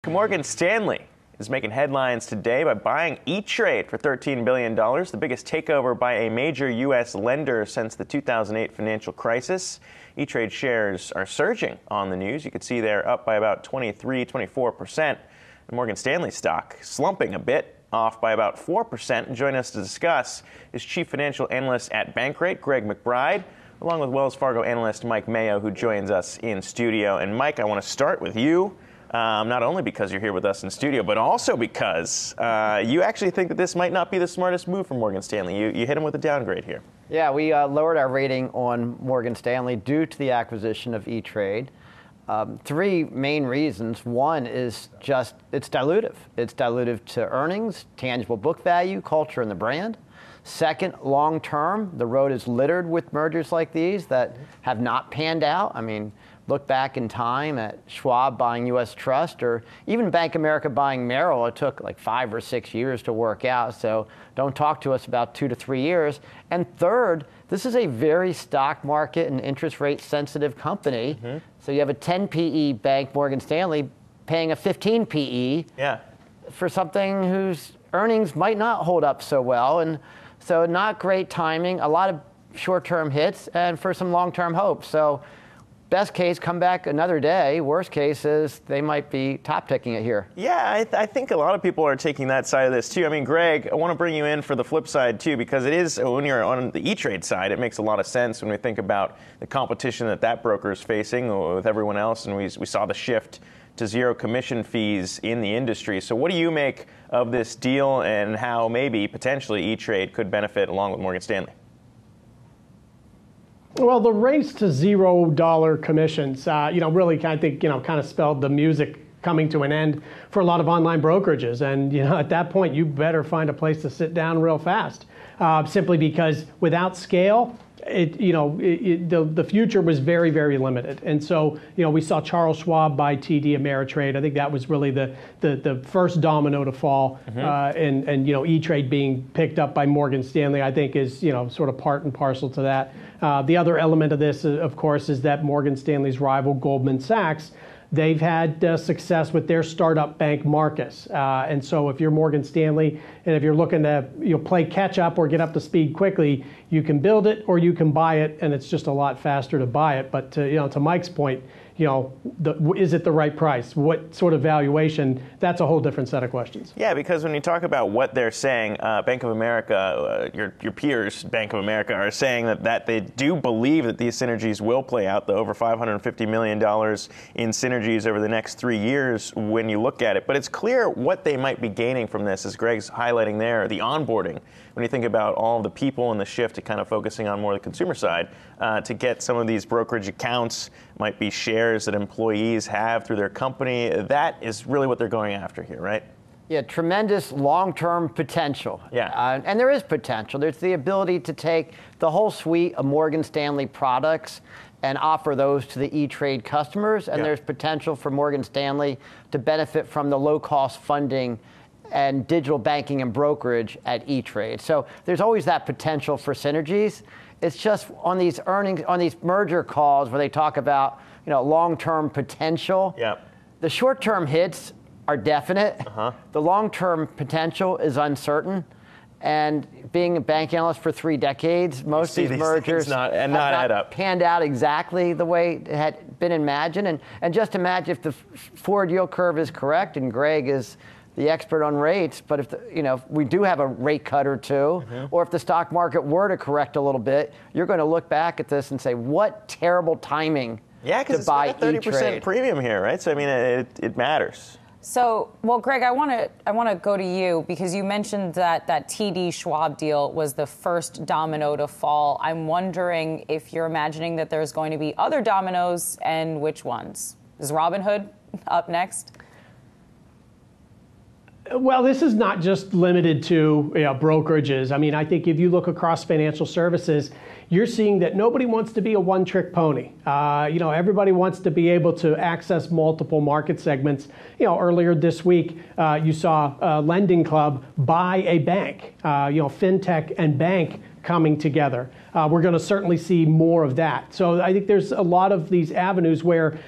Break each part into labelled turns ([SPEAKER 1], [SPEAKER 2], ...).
[SPEAKER 1] Morgan Stanley is making headlines today by buying ETrade for $13 billion, the biggest takeover by a major U.S. lender since the 2008 financial crisis. ETrade shares are surging on the news. You can see they're up by about 24%. And Morgan Stanley stock slumping a bit, off by about 4%. And joining us to discuss is Chief Financial Analyst at Bankrate, Greg McBride, along with Wells Fargo analyst Mike Mayo, who joins us in studio. And Mike, I want to start with you. Not only because you're here with us in studio, but also because you actually think that this might not be the smartest move from Morgan Stanley. You hit him with a downgrade here.
[SPEAKER 2] Yeah, we lowered our rating on Morgan Stanley due to the acquisition of ETrade. Three main reasons. One is just it's dilutive. It's dilutive to earnings, tangible book value, culture, and the brand. Second, long term, the road is littered with mergers like these that have not panned out. I mean, look back in time at Schwab buying U.S. Trust, or even Bank of America buying Merrill. It took like 5 or 6 years to work out, so don't talk to us about 2 to 3 years. And third, this is a very stock market and interest rate sensitive company. Mm-hmm. So you have a 10 PE bank, Morgan Stanley, paying a 15 PE for something whose earnings might not hold up so well. And so not great timing, a lot of short-term hits, and for some long-term hope. So best case, come back another day. Worst case is they might be top-ticking it here.
[SPEAKER 1] Yeah, I think a lot of people are taking that side of this, too. I mean, Greg, I want to bring you in for the flip side, too, because it is, when you're on the ETrade side, it makes a lot of sense when we think about the competition that broker is facing with everyone else, and we saw the shift to zero commission fees in the industry. So what do you make of this deal and how maybe, potentially, ETrade could benefit along with Morgan Stanley?
[SPEAKER 3] Well, the race to $0 commissions, really, I think, kind of spelled the music coming to an end for a lot of online brokerages. And, at that point, you better find a place to sit down real fast, simply because without scale, the future was very, very limited. And so, we saw Charles Schwab buy TD Ameritrade. I think that was really the first domino to fall. Mm-hmm. And ETrade being picked up by Morgan Stanley, I think is, sort of part and parcel to that. The other element of this, of course, is that Morgan Stanley's rival, Goldman Sachs, they've had success with their startup bank, Marcus. And so if you're Morgan Stanley and if you're looking to play catch up or get up to speed quickly, you can build it or you can buy it, and it's just a lot faster to buy it. But to Mike's point, is it the right price? What sort of valuation? That's a whole different set of questions.
[SPEAKER 1] Yeah, because when you talk about what they're saying, Bank of America, your peers, Bank of America, are saying that they do believe that these synergies will play out, the over $550 million in synergies over the next 3 years when you look at it. But it's clear what they might be gaining from this, as Greg's highlighting there, the onboarding. When you think about all the people and the shift to kind of focusing on more the consumer side, to get some of these brokerage accounts, might be shares that employees have through their company. That is really what they're going after here, right?
[SPEAKER 2] Yeah, tremendous long-term potential.
[SPEAKER 1] Yeah.
[SPEAKER 2] And there is potential. There's the ability to take the whole suite of Morgan Stanley products and offer those to the ETrade customers. And there's potential for Morgan Stanley to benefit from the low-cost funding and digital banking and brokerage at ETrade. So there's always that potential for synergies. It's just on these merger calls where they talk about, long-term potential.
[SPEAKER 1] Yeah.
[SPEAKER 2] The short-term hits are definite. Uh-huh. The long-term potential is uncertain. And being a bank analyst for 3 decades, most of these mergers
[SPEAKER 1] not add up.
[SPEAKER 2] Panned out exactly the way it had been imagined. And just imagine if the forward yield curve is correct, and Greg is the expert on rates, but if we do have a rate cut or two, or if the stock market were to correct a little bit, you're going to look back at this and say, what terrible timing to buy
[SPEAKER 1] it's got a 30% premium here, right? So I mean, it matters.
[SPEAKER 4] So, well, Greg, I want to go to you because you mentioned that TD Schwab deal was the first domino to fall. I'm wondering if you're imagining that there's going to be other dominoes, and which ones? Is Robinhood up next?
[SPEAKER 3] Well, this is not just limited to brokerages. I mean, I think if you look across financial services, you're seeing that nobody wants to be a one-trick pony. Everybody wants to be able to access multiple market segments. Earlier this week, you saw Lending Club buy a bank, fintech and bank coming together. We're going to certainly see more of that. So I think there's a lot of these avenues where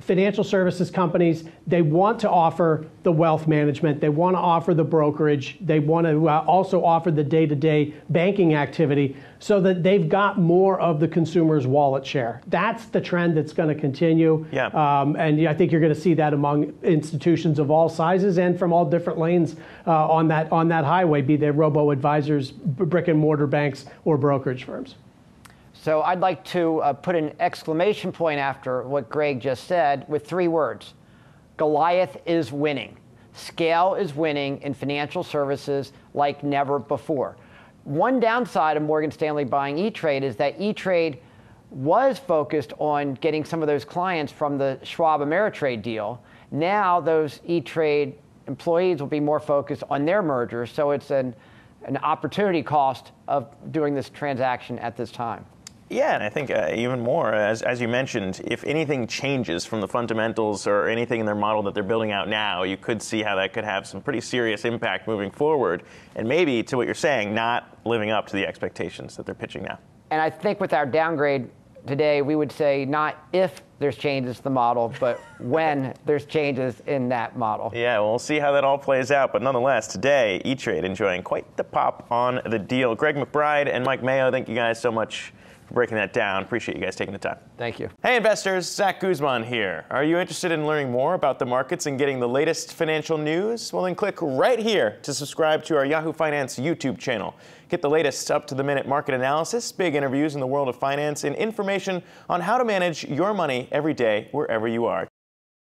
[SPEAKER 3] financial services companies, they want to offer the wealth management, they want to offer the brokerage, they want to also offer the day-to-day banking activity so that they've got more of the consumer's wallet share. That's the trend that's going to continue.
[SPEAKER 1] Yeah.
[SPEAKER 3] And I think you're going to see that among institutions of all sizes and from all different lanes on that highway, be they robo-advisors, brick and mortar banks, or brokerage firms.
[SPEAKER 2] So I'd like to put an exclamation point after what Greg just said with 3 words. Goliath is winning. Scale is winning in financial services like never before. One downside of Morgan Stanley buying ETrade is that ETrade was focused on getting some of those clients from the Schwab Ameritrade deal. Now those ETrade employees will be more focused on their merger, so it's an opportunity cost of doing this transaction at this time.
[SPEAKER 1] Yeah, and I think even more, as you mentioned, if anything changes from the fundamentals or anything in their model that they're building out now, you could see how that could have some pretty serious impact moving forward, and maybe, to what you're saying, not living up to the expectations that they're pitching now.
[SPEAKER 2] And I think with our downgrade today, we would say not if there's changes to the model, but when there's changes in that model.
[SPEAKER 1] Yeah, well, we'll see how that all plays out. But nonetheless, today, ETrade enjoying quite the pop on the deal. Greg McBride and Mike Mayo, thank you guys so much for breaking that down. Appreciate you guys taking the time.
[SPEAKER 2] Thank you.
[SPEAKER 1] Hey investors, Zack Guzman here. Are you interested in learning more about the markets and getting the latest financial news? Well, then click right here to subscribe to our Yahoo Finance YouTube channel. Get the latest up-to-the-minute market analysis, big interviews in the world of finance, and information on how to manage your money every day wherever you are.